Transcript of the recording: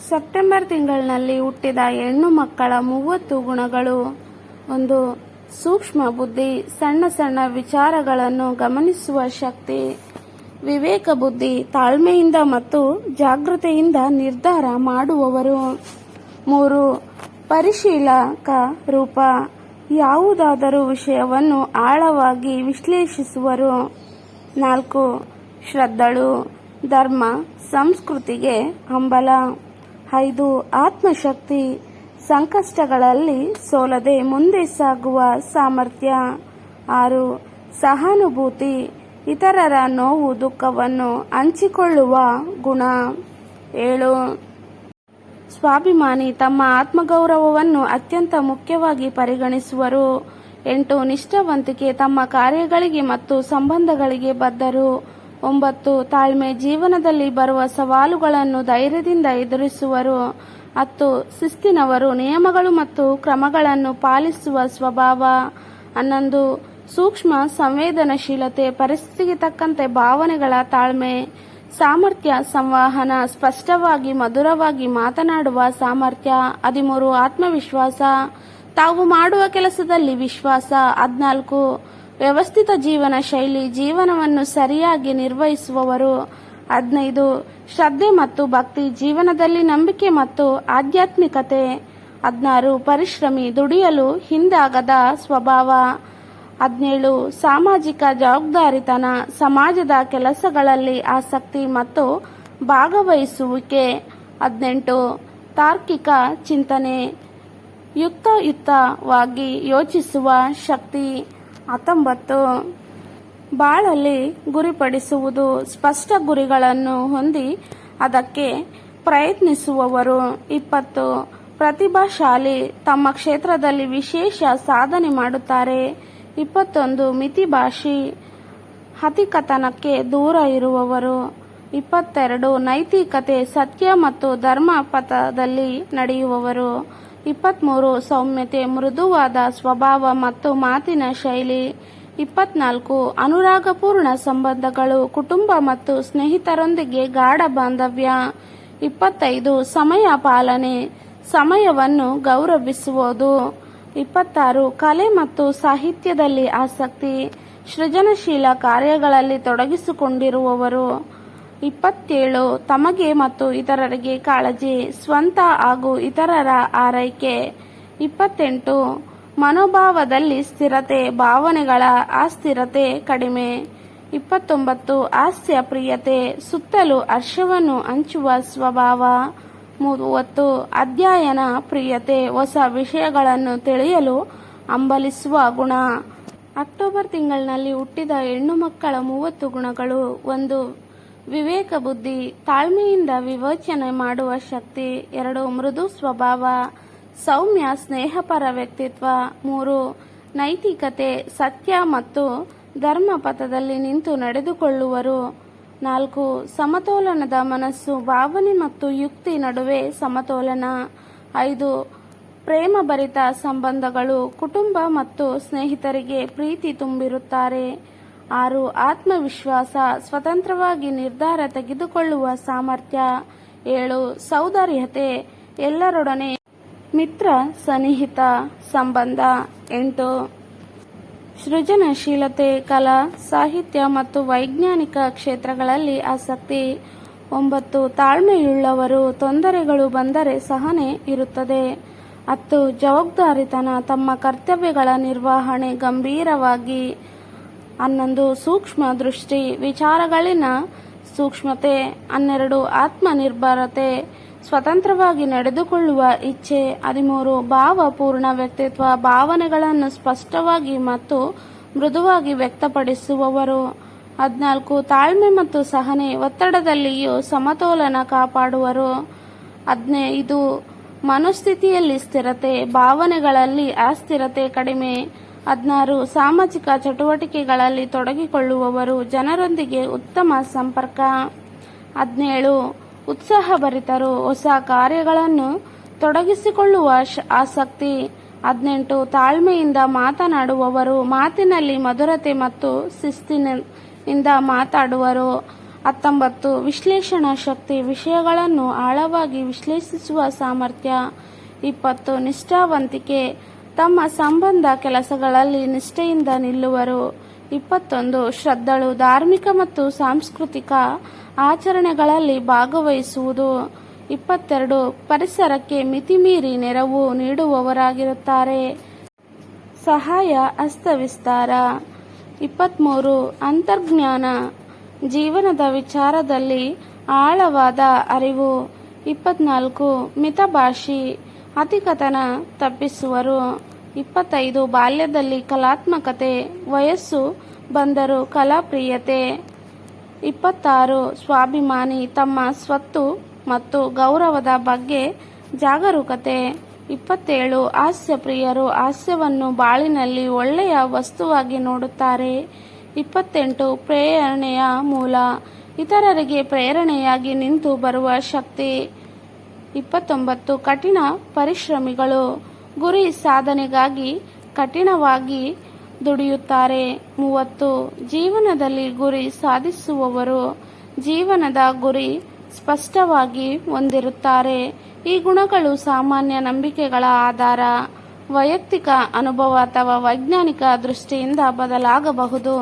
September ತಿಂಗಳಿನಲ್ಲಿ ಹುಟ್ಟಿದ ಹೆಣ್ಣು ಮಕ್ಕಳ 30 ಗುಣಗಳು. 1. ಸೂಕ್ಷ್ಮ ಬುದ್ಧಿ, ಸಣ್ಣ ಸಣ್ಣ ವಿಚಾರಗಳನ್ನು ಗಮನಿಸುವ ಶಕ್ತಿ. ವಿವೇಕ ಬುದ್ಧಿ, ತಾಳ್ಮೆಯಿಂದ ಮತ್ತು ಜಾಗೃತೆಯಿಂದ ನಿರ್ಧಾರ ಮಾಡುವವರು. 3. ಪರಿಶೀಲಕ ರೂಪ, ಯಾವುದಾದರೂ ವಿಷಯವನ್ನು ಆಳವಾಗಿ ವಿಶ್ಲೇಷಿಸುವರು. 4. ಶ್ರದ್ಧಳು, ಧರ್ಮ ಸಂಸ್ಕೃತಿಗೆ ಹಂಬಲ. 5. ಆತ್ಮಶಕ್ತಿ, ಸಂಕಷ್ಟಗಳಲ್ಲಿ ಸೋಲದೆ ಮುಂದೆ ಸಾಗುವ ಸಾಮರ್ಥ್ಯ. 6. ಸಹಾನುಭೂತಿ, ಇತರರ ನೋವು ದುಃಖವನ್ನು ಹಂಚಿಕೊಳ್ಳುವ ಗುಣ. 7. ಸ್ವಾಭಿಮಾನಿ, ತಮ್ಮ ಆತ್ಮಗೌರವವನ್ನು ಅತ್ಯಂತ ಮುಖ್ಯವಾಗಿ ಪರಿಗಣಿಸುವರು. 8. ನಿಷ್ಠಾವಂತಿಕೆ, ತಮ್ಮ ಕಾರ್ಯಗಳಿಗೆ ಮತ್ತು ಸಂಬಂಧಗಳಿಗೆ ಬದ್ಧರು. 9. ತಾಳ್ಮೆ, ಜೀವನದಲ್ಲಿ ಬರುವ ಸವಾಲುಗಳನ್ನು ಧೈರ್ಯದಿಂದ ಎದುರಿಸುವರು. 10. ಶಿಸ್ತಿನವರು, ನಿಯಮಗಳು ಮತ್ತು ಕ್ರಮಗಳನ್ನು ಪಾಲಿಸುವ ಸ್ವಭಾವ. 11. ಸೂಕ್ಷ್ಮ ಸಂವೇದನಶೀಲತೆ, ಪರಿಸ್ಥಿತಿಗೆ ತಕ್ಕಂತೆ ಭಾವನೆಗಳ ತಾಳ್ಮೆ. ಸಾಮರ್ಥ್ಯ, ಸಂವಹನ, ಸ್ಪಷ್ಟವಾಗಿ ಮಧುರವಾಗಿ ಮಾತನಾಡುವ ಸಾಮರ್ಥ್ಯ. 13. ಆತ್ಮವಿಶ್ವಾಸ, ತಾವು ಮಾಡುವ ಕೆಲಸದಲ್ಲಿ ವಿಶ್ವಾಸ. 14. ವ್ಯವಸ್ಥಿತ ಜೀವನ ಶೈಲಿ, ಜೀವನವನ್ನು ಸರಿಯಾಗಿ ನಿರ್ವಹಿಸುವವರು. 15. ಶ್ರದ್ಧೆ ಮತ್ತು ಭಕ್ತಿ, ಜೀವನದಲ್ಲಿ ನಂಬಿಕೆ ಮತ್ತು ಆಧ್ಯಾತ್ಮಿಕತೆ. 16. ಪರಿಶ್ರಮಿ, ದುಡಿಯಲು ಹಿಂದಾಗದ ಸ್ವಭಾವ. 17. ಸಾಮಾಜಿಕ ಜವಾಬ್ದಾರಿತನ, ಸಮಾಜದ ಕೆಲಸಗಳಲ್ಲಿ ಆಸಕ್ತಿ ಮತ್ತು ಭಾಗವಹಿಸುವಿಕೆ. 18. ತಾರ್ಕಿಕ ಚಿಂತನೆ, ಯುಕ್ತಿಯುಕ್ತವಾಗಿ ಯೋಚಿಸುವ ಶಕ್ತಿ. 19. ಬಾಳಲ್ಲಿ ಗುರಿಪಡಿಸುವುದು, ಸ್ಪಷ್ಟ ಗುರಿಗಳನ್ನು ಹೊಂದಿ ಅದಕ್ಕೆ ಪ್ರಯತ್ನಿಸುವವರು. 20. ಪ್ರತಿಭಾಶಾಲಿ, ತಮ್ಮ ಕ್ಷೇತ್ರದಲ್ಲಿ ವಿಶೇಷ ಸಾಧನೆ ಮಾಡುತ್ತಾರೆ. 21. ಮಿತಭಾಷಿ, ಅತಿಕಥನಕ್ಕೆ ದೂರ ಇರುವವರು. 22. ನೈತಿಕತೆ, ಸತ್ಯ ಮತ್ತು ಧರ್ಮ ಪಥದಲ್ಲಿ ನಡೆಯುವವರು. 23. ಸೌಮ್ಯತೆ, ಮೃದುವಾದ ಸ್ವಭಾವ ಮತ್ತು ಮಾತಿನ ಶೈಲಿ. 24. ಅನುರಾಗಪೂರ್ಣ ಸಂಬಂಧಗಳು, ಕುಟುಂಬ ಮತ್ತು ಸ್ನೇಹಿತರೊಂದಿಗೆ ಗಾಢ ಬಾಂಧವ್ಯ. 25. ಸಮಯ ಪಾಲನೆ, ಸಮಯವನ್ನು ಗೌರವಿಸುವುದು. 26. ಕಲೆ ಮತ್ತು ಸಾಹಿತ್ಯದಲ್ಲಿ ಆಸಕ್ತಿ, ಸೃಜನಶೀಲ ಕಾರ್ಯಗಳಲ್ಲಿ ತೊಡಗಿಸಿಕೊಂಡಿರುವವರು. 27. ತಮಗೆ ಮತ್ತು ಇತರರಿಗೆ ಕಾಳಜಿ, ಸ್ವಂತ ಹಾಗೂ ಇತರರ ಆರೈಕೆ. 28. ಮನೋಭಾವದಲ್ಲಿ ಸ್ಥಿರತೆ, ಭಾವನೆಗಳ ಅಸ್ಥಿರತೆ ಕಡಿಮೆ. 29. ಹಾಸ್ಯ ಪ್ರಿಯತೆ, ಸುತ್ತಲೂ ಹರ್ಷವನ್ನು ಹಂಚುವ ಸ್ವಭಾವ. 30. ಅಧ್ಯಯನ ಪ್ರಿಯತೆ, ಹೊಸ ವಿಷಯಗಳನ್ನು ತಿಳಿಯಲು ಹಂಬಲಿಸುವ ಗುಣ. ಅಕ್ಟೋಬರ್ ತಿಂಗಳಿನಲ್ಲಿ ಹುಟ್ಟಿದ ಹೆಣ್ಣು ಮಕ್ಕಳ 30 ಗುಣಗಳು. 1. ವಿವೇಕ ಬುದ್ಧಿ, ತಾಳ್ಮೆಯಿಂದ ವಿವೇಚನೆ ಮಾಡುವ ಶಕ್ತಿ. 2. ಮೃದು ಸ್ವಭಾವ, ಸೌಮ್ಯ ಸ್ನೇಹಪರ ವ್ಯಕ್ತಿತ್ವ. 3. ನೈತಿಕತೆ, ಸತ್ಯ ಮತ್ತು ಧರ್ಮ ಪಥದಲ್ಲಿ ನಿಂತು ನಡೆದುಕೊಳ್ಳುವರು. 4. ಸಮತೋಲನದ ಮನಸ್ಸು, ಭಾವನೆ ಮತ್ತು ಯುಕ್ತಿ ನಡುವೆ ಸಮತೋಲನ. 5. ಪ್ರೇಮಭರಿತ ಸಂಬಂಧಗಳು, ಕುಟುಂಬ ಮತ್ತು ಸ್ನೇಹಿತರಿಗೆ ಪ್ರೀತಿ ತುಂಬಿರುತ್ತಾರೆ. 6. ಆತ್ಮವಿಶ್ವಾಸ, ಸ್ವತಂತ್ರವಾಗಿ ನಿರ್ಧಾರ ತೆಗೆದುಕೊಳ್ಳುವ ಸಾಮರ್ಥ್ಯ. 7. ಸೌಂದರ್ಯತೆ, ಎಲ್ಲರೊಡನೆ ಮಿತ್ರ ಸನ್ನಿಹಿತ ಸಂಬಂಧ. 8. ಸೃಜನಶೀಲತೆ, ಕಲಾ ಸಾಹಿತ್ಯ ಮತ್ತು ವೈಜ್ಞಾನಿಕ ಕ್ಷೇತ್ರಗಳಲ್ಲಿ ಆಸಕ್ತಿ. 9. ತಾಳ್ಮೆಯುಳ್ಳವರು, ತೊಂದರೆಗಳು ಬಂದರೆ ಸಹನೆ ಇರುತ್ತದೆ. 10. ಜವಾಬ್ದಾರಿತನ, ತಮ್ಮ ಕರ್ತವ್ಯಗಳ ನಿರ್ವಹಣೆ ಗಂಭೀರವಾಗಿ. 11. ಸೂಕ್ಷ್ಮ ದೃಷ್ಟಿ, ವಿಚಾರಗಳಿನ ಸೂಕ್ಷ್ಮತೆ. 12. ಆತ್ಮನಿರ್ಭರತೆ, ಸ್ವತಂತ್ರವಾಗಿ ನಡೆದುಕೊಳ್ಳುವ ಇಚ್ಛೆ. 13. ಭಾವಪೂರ್ಣ ವ್ಯಕ್ತಿತ್ವ, ಭಾವನೆಗಳನ್ನು ಸ್ಪಷ್ಟವಾಗಿ ಮತ್ತು ಮೃದುವಾಗಿ ವ್ಯಕ್ತಪಡಿಸುವವರು. 14. ತಾಳ್ಮೆ ಮತ್ತು ಸಹನೆ, ಒತ್ತಡದಲ್ಲಿಯೂ ಸಮತೋಲನ ಕಾಪಾಡುವರು. 15. ಮನೋಸ್ಥಿತಿಯಲ್ಲಿ ಸ್ಥಿರತೆ, ಭಾವನೆಗಳಲ್ಲಿ ಅಸ್ಥಿರತೆ ಕಡಿಮೆ. 16. ಸಾಮಾಜಿಕ ಚಟುವಟಿಕೆಗಳಲ್ಲಿ ತೊಡಗಿಕೊಳ್ಳುವವರು, ಜನರೊಂದಿಗೆ ಉತ್ತಮ ಸಂಪರ್ಕ. 17. ಉತ್ಸಾಹಭರಿತರು, ಹೊಸ ಕಾರ್ಯಗಳನ್ನು ತೊಡಗಿಸಿಕೊಳ್ಳುವ ಆಸಕ್ತಿ. 18. ತಾಳ್ಮೆಯಿಂದ ಮಾತನಾಡುವವರು, ಮಾತಿನಲ್ಲಿ ಮಧುರತೆ ಮತ್ತು ಶಿಸ್ತಿನಿಂದ ಮಾತಾಡುವರು. 19 ವಿಶ್ಲೇಷಣಾ ಶಕ್ತಿ, ವಿಷಯಗಳನ್ನು ಆಳವಾಗಿ ವಿಶ್ಲೇಷಿಸುವ ಸಾಮರ್ಥ್ಯ. 20 ನಿಷ್ಠಾವಂತಿಕೆ, ತಮ್ಮ ಸಂಬಂಧ ಕೆಲಸಗಳಲ್ಲಿ ನಿಷ್ಠೆಯಿಂದ ನಿಲ್ಲುವರು. 21 ಶ್ರದ್ಧಳು, ಧಾರ್ಮಿಕ ಮತ್ತು ಸಾಂಸ್ಕೃತಿಕ ಆಚರಣೆಗಳಲ್ಲಿ ಭಾಗವಹಿಸುವುದು. 22 ಪರಿಸರಕ್ಕೆ ಮಿತಿಮೀರಿ ನೆರವು ನೀಡುವವರಾಗಿರುತ್ತಾರೆ. ಸಹಾಯ ಹಸ್ತ ವಿಸ್ತಾರ. 23 ಅಂತರ್ಜ್ಞಾನ, ಜೀವನದ ವಿಚಾರದಲ್ಲಿ ಆಳವಾದ ಅರಿವು. 24 ಮಿತಭಾಷಿ, ಅತಿಕಥನ ತಪ್ಪಿಸುವರು. 25 ಬಾಲ್ಯದಲ್ಲಿ ಕಲಾತ್ಮಕತೆ, ವಯಸ್ಸು ಬಂದರೂ ಕಲಾಪ್ರಿಯತೆ. 26 ಸ್ವಾಭಿಮಾನಿ, ತಮ್ಮ ಸ್ವತ್ತು ಮತ್ತು ಗೌರವದ ಬಗ್ಗೆ ಜಾಗರೂಕತೆ. 27 ಹಾಸ್ಯಪ್ರಿಯರು, ಹಾಸ್ಯವನ್ನು ಬಾಳಿನಲ್ಲಿ ಒಳ್ಳೆಯ ವಸ್ತುವಾಗಿ ನೋಡುತ್ತಾರೆ. 28 ಪ್ರೇರಣೆಯ ಮೂಲ, ಇತರರಿಗೆ ಪ್ರೇರಣೆಯಾಗಿ ನಿಂತು ಬರುವ ಶಕ್ತಿ. 29 ಕಠಿಣ ಪರಿಶ್ರಮಿಗಳು, ಗುರಿ ಸಾಧನೆಗಾಗಿ ಕಠಿಣವಾಗಿ ದುಡಿಯುತ್ತಾರೆ. 30 ಜೀವನದಲ್ಲಿ ಗುರಿ ಸಾಧಿಸುವವರು, ಜೀವನದ ಗುರಿ ಸ್ಪಷ್ಟವಾಗಿ ಹೊಂದಿರುತ್ತಾರೆ. ಈ ಗುಣಗಳು ಸಾಮಾನ್ಯ ನಂಬಿಕೆಗಳ ಆಧಾರ, ವೈಯಕ್ತಿಕ ಅನುಭವ ಅಥವಾ ವೈಜ್ಞಾನಿಕ ದೃಷ್ಟಿಯಿಂದ ಬದಲಾಗಬಹುದು.